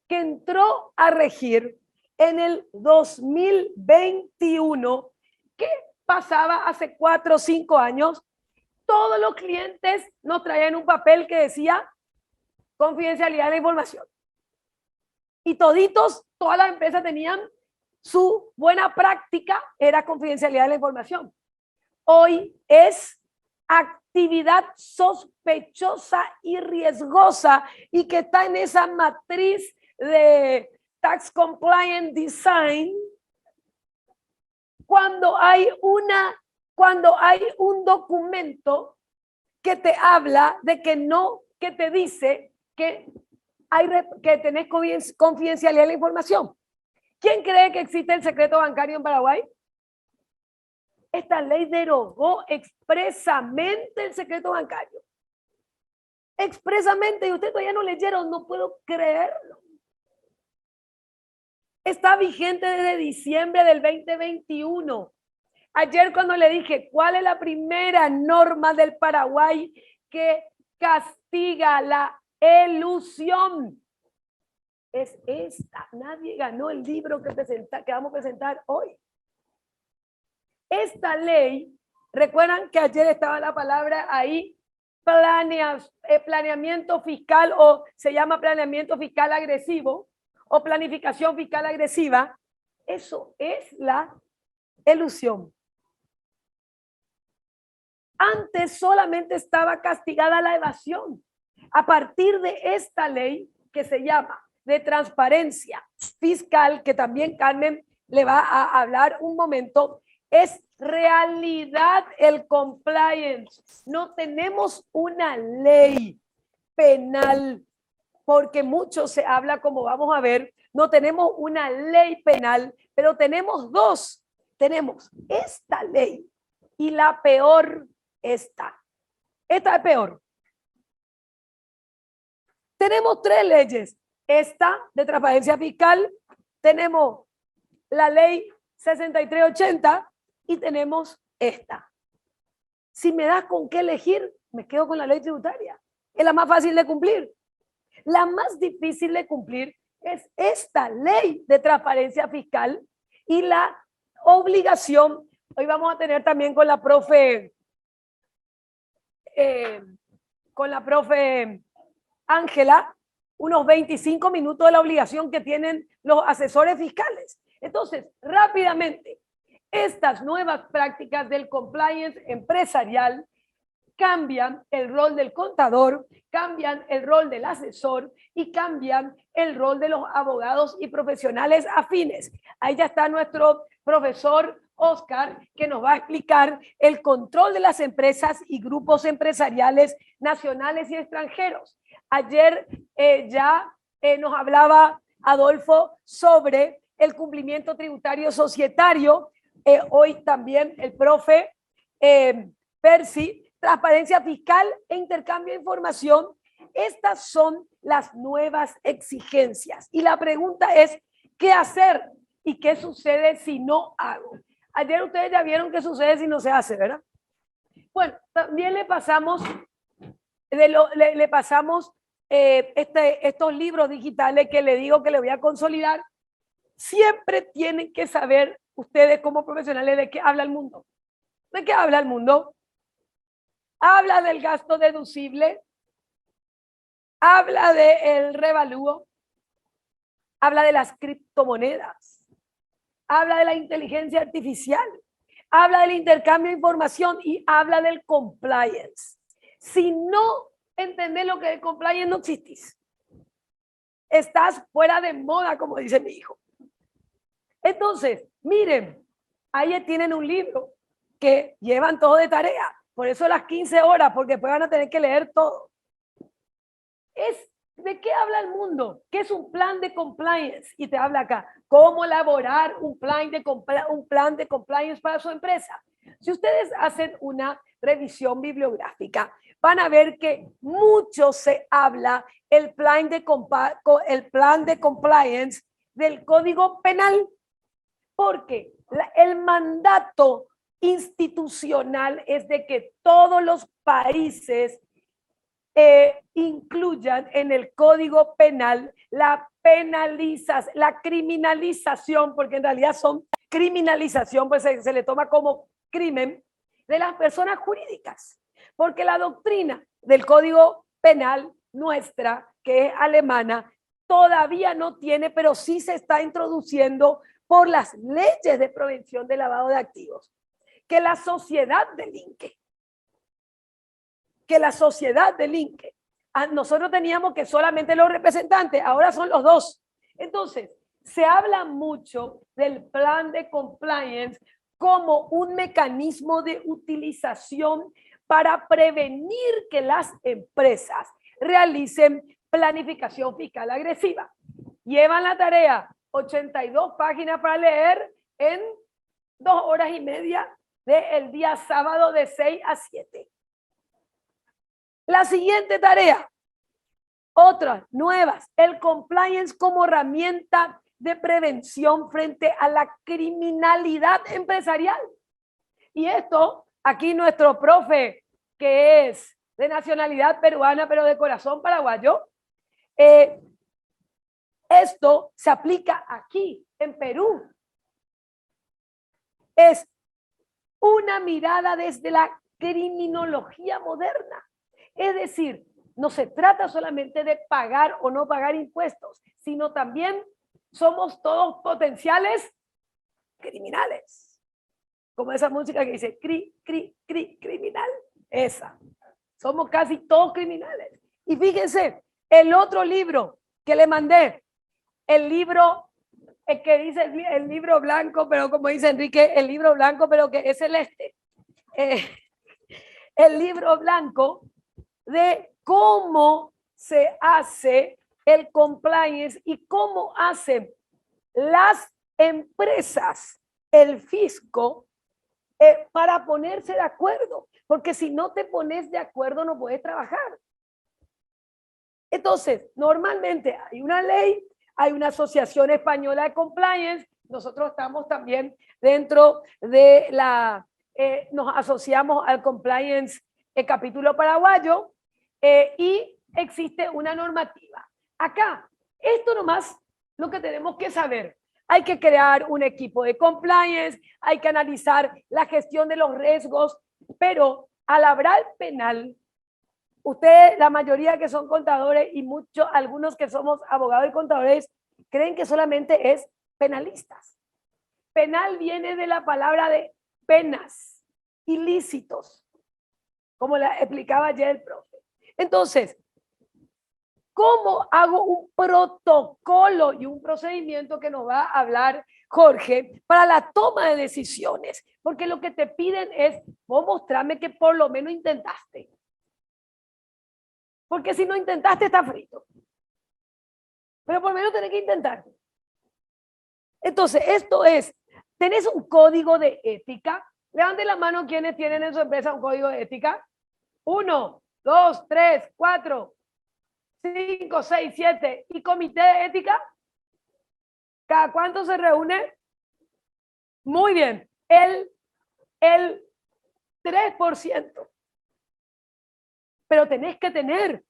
que entró a regir en el 2021. ¿Qué pasaba hace 4 o 5 años? Todos los clientes nos traían un papel que decía confidencialidad de la información. Y todas las empresas tenían su buena práctica, era confidencialidad de la información. Hoy es actividad sospechosa y riesgosa y que está en esa matriz de Tax Compliant Design cuando hay un documento que te habla de que te dice que tenés confidencialidad de la información. ¿Quién cree que existe el secreto bancario en Paraguay? Esta ley derogó expresamente el secreto bancario. Expresamente, y ustedes todavía no leyeron, no puedo creerlo. Está vigente desde diciembre del 2021. Ayer cuando le dije, ¿cuál es la primera norma del Paraguay que castiga la elusión? Es esta. Nadie ganó el libro que vamos a presentar hoy. Esta ley, recuerdan que ayer estaba la palabra ahí, planeamiento fiscal, o se llama planeamiento fiscal agresivo, o planificación fiscal agresiva. Eso es la elusión. Antes solamente estaba castigada la evasión. A partir de esta ley que se llama de transparencia fiscal, que también Carmen le va a hablar un momento, Es realidad el compliance. No tenemos una ley penal, porque mucho se habla, como vamos a ver, no tenemos una ley penal, pero tenemos dos. Tenemos esta ley y la peor esta. Esta es peor. Tenemos tres leyes. Esta de transparencia fiscal, tenemos la ley 6380 y tenemos esta. Si me das con qué elegir, me quedo con la ley tributaria. Es la más fácil de cumplir. La más difícil de cumplir es esta ley de transparencia fiscal y la obligación. Hoy vamos a tener también con la profe Ángela unos 25 minutos de la obligación que tienen los asesores fiscales. Entonces, rápidamente, estas nuevas prácticas del compliance empresarial cambian el rol del contador, cambian el rol del asesor y cambian el rol de los abogados y profesionales afines. Ahí ya está nuestro profesor Oscar, que nos va a explicar el control de las empresas y grupos empresariales nacionales y extranjeros. Ayer nos hablaba Adolfo sobre el cumplimiento tributario societario. Hoy también el profe Percy, transparencia fiscal e intercambio de información. Estas son las nuevas exigencias. Y la pregunta es, ¿qué hacer? ¿Y qué sucede si no hago? Ayer ustedes ya vieron qué sucede si no se hace, ¿verdad? Bueno, también le pasamos estos libros digitales que le digo que le voy a consolidar. Siempre tienen que saber ustedes como profesionales de qué habla el mundo. ¿De qué habla el mundo? Habla del gasto deducible, habla del revalúo, habla de las criptomonedas, habla de la inteligencia artificial, habla del intercambio de información y habla del compliance. Si no entendés lo que es el compliance, no existís. Estás fuera de moda, como dice mi hijo. Entonces, miren, ahí tienen un libro que llevan todo de tarea. Por eso las 15 horas, porque después van a tener que leer todo. ¿De qué habla el mundo? ¿Qué es un plan de compliance? Y te habla acá, cómo elaborar un plan de compliance para su empresa. Si ustedes hacen una revisión bibliográfica, van a ver que mucho se habla el plan de compliance del Código Penal, porque el mandato institucional es de que todos los países incluyan en el Código Penal la criminalización, porque en realidad son criminalización, pues se le toma como crimen de las personas jurídicas, porque la doctrina del Código Penal nuestra, que es alemana, todavía no tiene, pero sí se está introduciendo por las leyes de prevención de lavado de activos, que la sociedad delinque. Nosotros teníamos que solamente los representantes, ahora son los dos. Entonces, se habla mucho del plan de compliance como un mecanismo de utilización para prevenir que las empresas realicen planificación fiscal agresiva. Llevan la tarea 82 páginas para leer en 2 horas y media del día sábado de 6 a 7. La siguiente tarea, otras nuevas, el compliance como herramienta de prevención frente a la criminalidad empresarial. Y esto, aquí nuestro profe, que es de nacionalidad peruana, pero de corazón paraguayo, esto se aplica aquí, en Perú. Es una mirada desde la criminología moderna. Es decir, no se trata solamente de pagar o no pagar impuestos, sino también somos todos potenciales criminales. Como esa música que dice criminal. Esa. Somos casi todos criminales. Y fíjense, el otro libro que le mandé, el libro es que dice el libro blanco, pero como dice Enrique, el libro blanco, pero que es celeste. El libro blanco de cómo se hace el compliance y cómo hacen las empresas, el fisco, para ponerse de acuerdo. Porque si no te pones de acuerdo, no puedes trabajar. Entonces, normalmente hay una ley, hay una asociación española de compliance, nosotros estamos también dentro de nos asociamos al compliance capítulo paraguayo y existe una normativa. Acá, esto nomás lo que tenemos que saber. Hay que crear un equipo de compliance, hay que analizar la gestión de los riesgos, pero al hablar penal, ustedes, la mayoría que son contadores y algunos que somos abogados y contadores, creen que solamente es penalistas. Penal viene de la palabra de penas, ilícitos, como la explicaba ayer el profe. Entonces, ¿cómo hago un protocolo y un procedimiento que nos va a hablar Jorge para la toma de decisiones? Porque lo que te piden es, vos mostrarme que por lo menos intentaste. Porque si no intentaste, está frito. Pero por lo menos tenés que intentar. Entonces, esto es, ¿tenés un código de ética? Levanten la mano quienes tienen en su empresa un código de ética. 1, 2, 3, 4, 5, 6, 7. ¿Y comité de ética? ¿Cada cuánto se reúne? Muy bien. El 3%. Pero tenés que tener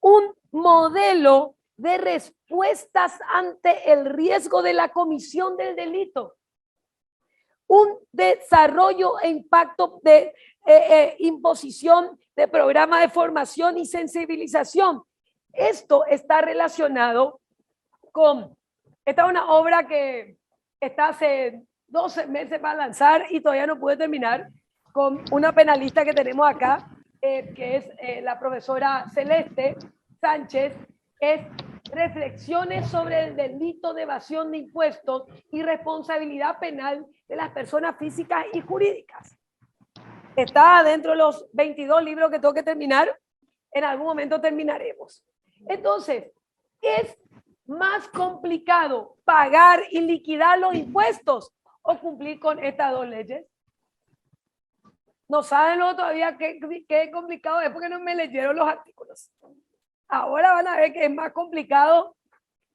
un modelo de respuestas ante el riesgo de la comisión del delito. Un desarrollo e impacto de imposición de programa de formación y sensibilización. Esto está relacionado con, esta es una obra que está hace 12 meses para lanzar y todavía no pude terminar, con una penalista que tenemos acá, que es la profesora Celeste Sánchez, es reflexiones sobre el delito de evasión de impuestos y responsabilidad penal de las personas físicas y jurídicas. Está dentro de los 22 libros que tengo que terminar. En algún momento terminaremos. Entonces, ¿es más complicado pagar y liquidar los impuestos o cumplir con estas dos leyes? No saben todavía qué complicado es porque no me leyeron los artículos. Ahora van a ver que es más complicado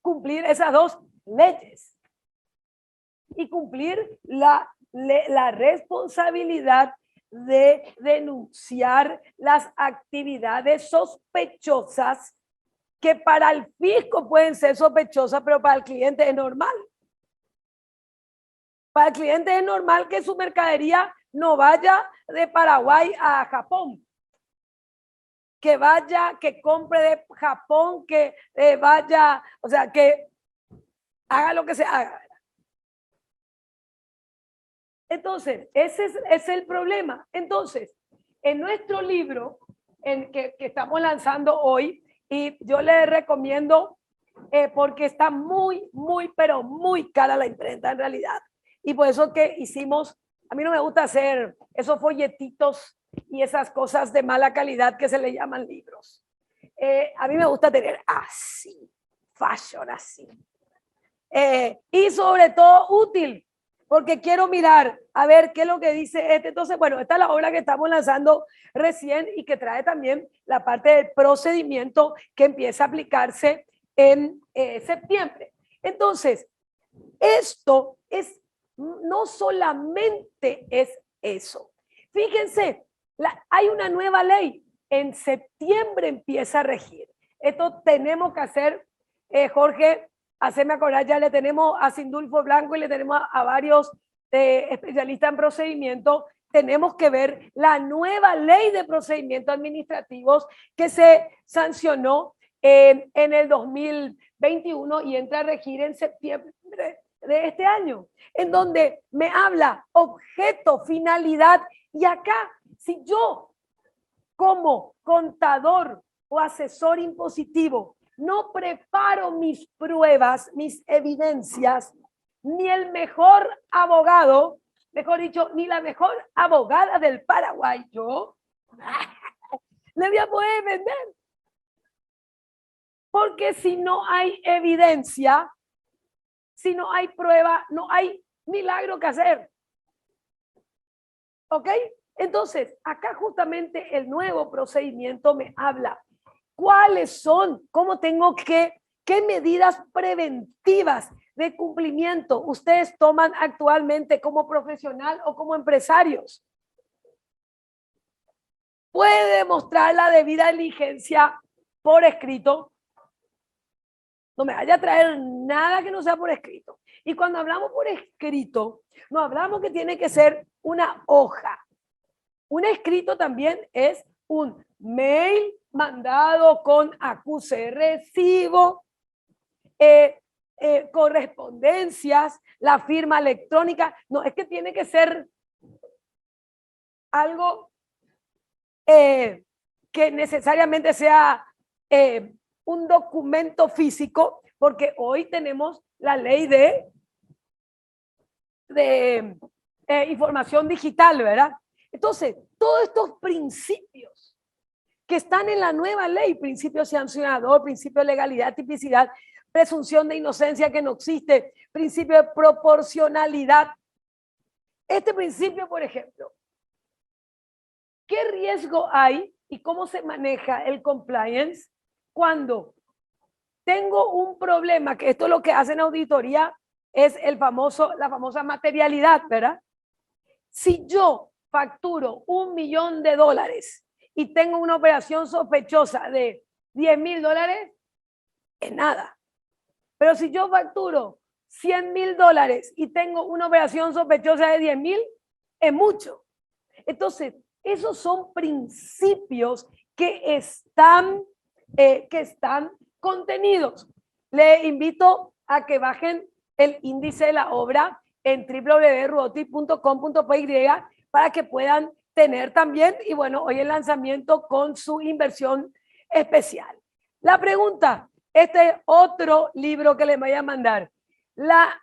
cumplir esas dos leyes y cumplir la responsabilidad de denunciar las actividades sospechosas que para el fisco pueden ser sospechosas, pero para el cliente es normal. Para el cliente es normal que su mercadería no vaya de Paraguay a Japón. Que vaya, que compre de Japón, que vaya, o sea, que haga lo que se haga. Entonces, ese es el problema. Entonces, en nuestro libro que estamos lanzando hoy, y yo les recomiendo, porque está muy, pero muy cara la imprenta en realidad. Y por eso que hicimos, a mí no me gusta hacer esos folletitos y esas cosas de mala calidad que se le llaman libros. A mí me gusta tener así, fashion así. Y sobre todo útil, porque quiero mirar a ver qué es lo que dice este. Entonces, bueno, esta es la obra que estamos lanzando recién y que trae también la parte del procedimiento que empieza a aplicarse en septiembre. Entonces, esto es, no solamente es eso. Fíjense, hay una nueva ley. En septiembre empieza a regir. Esto tenemos que hacer, Jorge, hacerme acordar, ya le tenemos a Sindulfo Blanco y le tenemos a varios especialistas en procedimiento. Tenemos que ver la nueva ley de procedimientos administrativos que se sancionó en el 2021 y entra a regir en septiembre de este año, en donde me habla objeto, finalidad. Y acá, si yo como contador o asesor impositivo no preparo mis pruebas, mis evidencias, ni el mejor abogado, mejor dicho, ni la mejor abogada del Paraguay, yo, le voy a poder vender. Porque si no hay evidencia, si no hay prueba, no hay milagro que hacer. ¿Ok? Entonces, acá justamente el nuevo procedimiento me habla. ¿Cuáles son? ¿Cómo tengo que, qué medidas preventivas de cumplimiento ustedes toman actualmente como profesional o como empresarios? ¿Puede demostrar la debida diligencia por escrito? No me vaya a traer nada que no sea por escrito. Y cuando hablamos por escrito, no hablamos que tiene que ser una hoja. Un escrito también es un mail mandado con acuse de recibo, correspondencias, la firma electrónica. No, es que tiene que ser algo que necesariamente sea un documento físico, porque hoy tenemos la ley de información digital, ¿verdad? Entonces, todos estos principios que están en la nueva ley, principio sancionador, principio de legalidad, tipicidad, presunción de inocencia que no existe, principio de proporcionalidad. Este principio, por ejemplo, ¿qué riesgo hay y cómo se maneja el compliance cuando tengo un problema? Que esto es lo que hacen auditoría, es la famosa materialidad, ¿verdad? Si yo facturo $1 millón y tengo una operación sospechosa de $10,000, es nada. Pero si yo facturo $100,000 y tengo una operación sospechosa de 10,000, es mucho. Entonces, esos son principios que están contenidos. Le invito a que bajen el índice de la obra en www.ruoti.com.py para que puedan tener también, y bueno, hoy el lanzamiento con su inversión especial. La pregunta, este es otro libro que les voy a mandar, la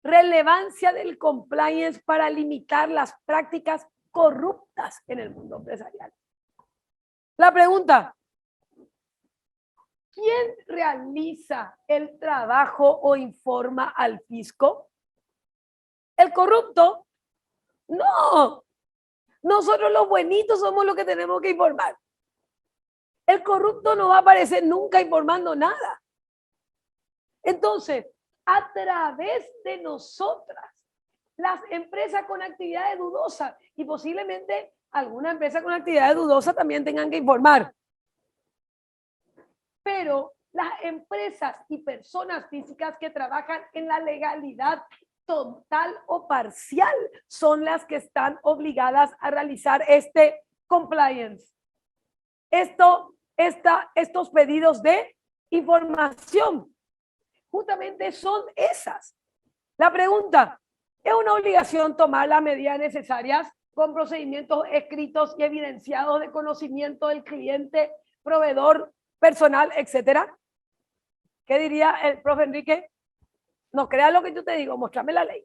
relevancia del compliance para limitar las prácticas corruptas en el mundo empresarial. La pregunta, ¿quién realiza el trabajo o informa al fisco? ¿El corrupto? No. Nosotros los buenitos somos los que tenemos que informar. El corrupto no va a aparecer nunca informando nada. Entonces, a través de nosotras, las empresas con actividades dudosas, y posiblemente alguna empresa con actividades dudosas también tengan que informar. Pero las empresas y personas físicas que trabajan en la legalidad total o parcial son las que están obligadas a realizar este compliance. Estos pedidos de información justamente son esas. La pregunta, ¿es una obligación tomar las medidas necesarias con procedimientos escritos y evidenciados de conocimiento del cliente, proveedor, personal, etcétera? ¿Qué diría el profe Enrique? No creas lo que yo te digo, mostrame la ley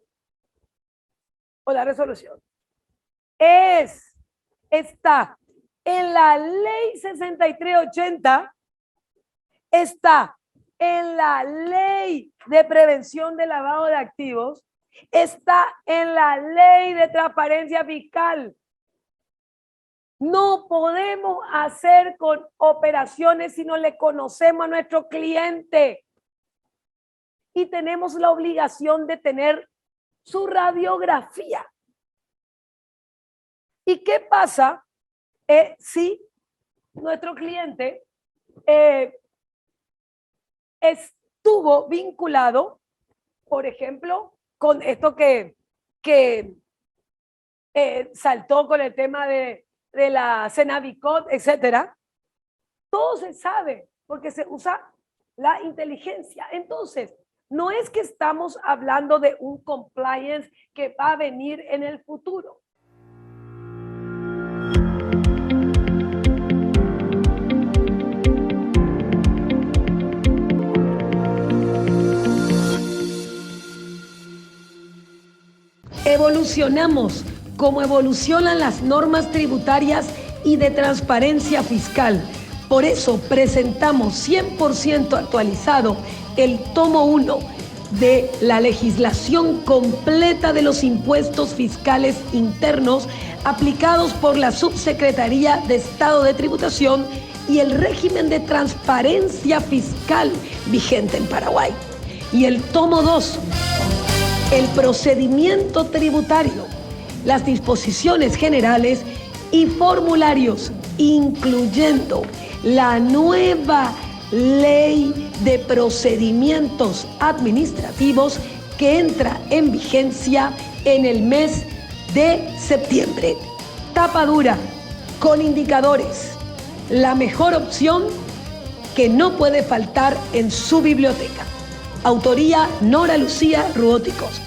o la resolución. Está en la ley 6380, está en la ley de prevención de lavado de activos, está en la ley de transparencia fiscal. No podemos hacer con operaciones si no le conocemos a nuestro cliente. Y tenemos la obligación de tener su radiografía. ¿Y qué pasa si nuestro cliente estuvo vinculado, por ejemplo, con esto que saltó con el tema de la Senavicot, etcétera? Todo se sabe porque se usa la inteligencia. Entonces, no es que estamos hablando de un compliance que va a venir en el futuro. evolucionamos como evolucionan las normas tributarias y de transparencia fiscal. Por eso presentamos 100% actualizado el tomo 1 de la legislación completa de los impuestos fiscales internos aplicados por la Subsecretaría de Estado de Tributación y el régimen de transparencia fiscal vigente en Paraguay. Y el tomo 2, el procedimiento tributario, las disposiciones generales y formularios, incluyendo la nueva Ley de Procedimientos Administrativos que entra en vigencia en el mes de septiembre. Tapa dura, con indicadores, la mejor opción que no puede faltar en su biblioteca. Autoría Nora Lucía Ruoticos.